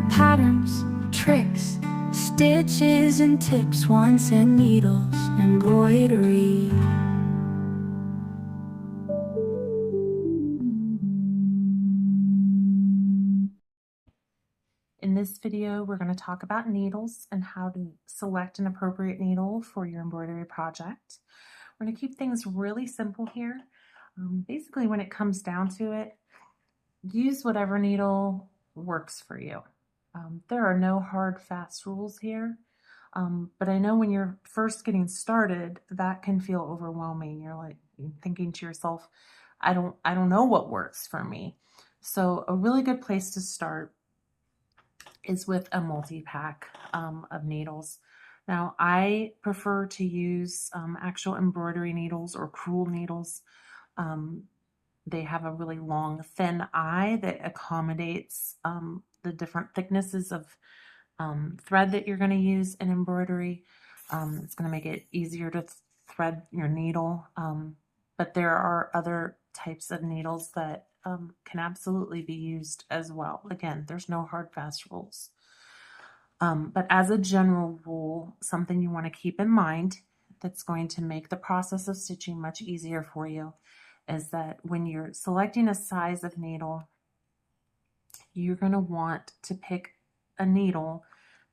for patterns, tricks, stitches and tips, wands and needles, embroidery. In this video, we're going to talk about needles and how to select an appropriate needle for your embroidery project. We're going to keep things really simple here. Basically, when it comes down to it, use whatever needle works for you. There are no hard, fast rules here, but I know when you're first getting started, that can feel overwhelming. You're like thinking to yourself, I don't know what works for me. So a really good place to start is with a multi-pack of needles. Now, I prefer to use actual embroidery needles or crewel needles. They have a really long, thin eye that accommodates the different thicknesses of thread that you're going to use in embroidery. It's going to make it easier to thread your needle, but there are other types of needles that can absolutely be used as well. Again, there's no hard, fast rules. But as a general rule, something you want to keep in mind that's going to make the process of stitching much easier for you is that when you're selecting a size of needle, you're going to want to pick a needle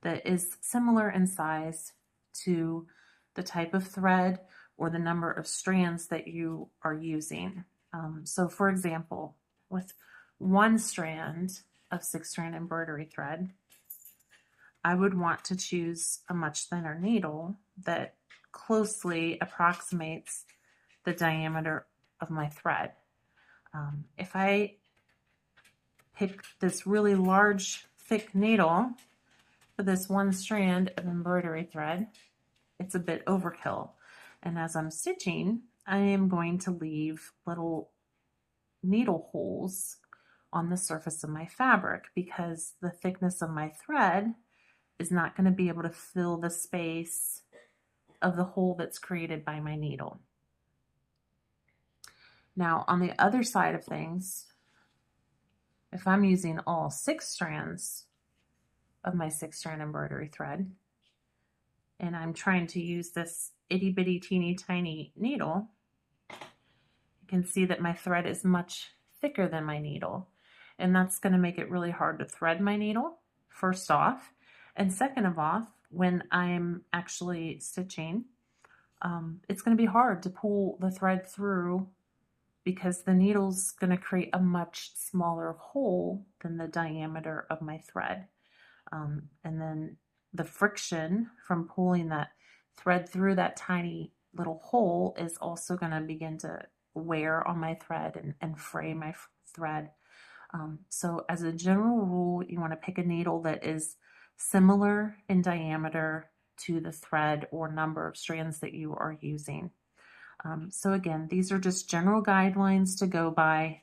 that is similar in size to the type of thread or the number of strands that you are using. So for example, with one strand of 6-strand embroidery thread, I would want to choose a much thinner needle that closely approximates the diameter of my thread. If I pick this really large, thick needle for this one strand of embroidery thread, it's a bit overkill. And as I'm stitching, I am going to leave little needle holes on the surface of my fabric because the thickness of my thread is not going to be able to fill the space of the hole that's created by my needle. Now, on the other side of things, if I'm using all 6 strands of my 6-strand embroidery thread, and I'm trying to use this itty bitty teeny tiny needle, you can see that my thread is much thicker than my needle, and that's going to make it really hard to thread my needle, first off, and second of all, when I'm actually stitching, it's going to be hard to pull the thread through because the needle's going to create a much smaller hole than the diameter of my thread. And then the friction from pulling that thread through that tiny little hole is also going to begin to wear on my thread and fray my thread. So as a general rule, you want to pick a needle that is similar in diameter to the thread or number of strands that you are using. So again, these are just general guidelines to go by.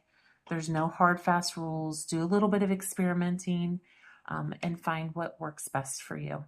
There's no hard, fast rules. Do a little bit of experimenting and find what works best for you.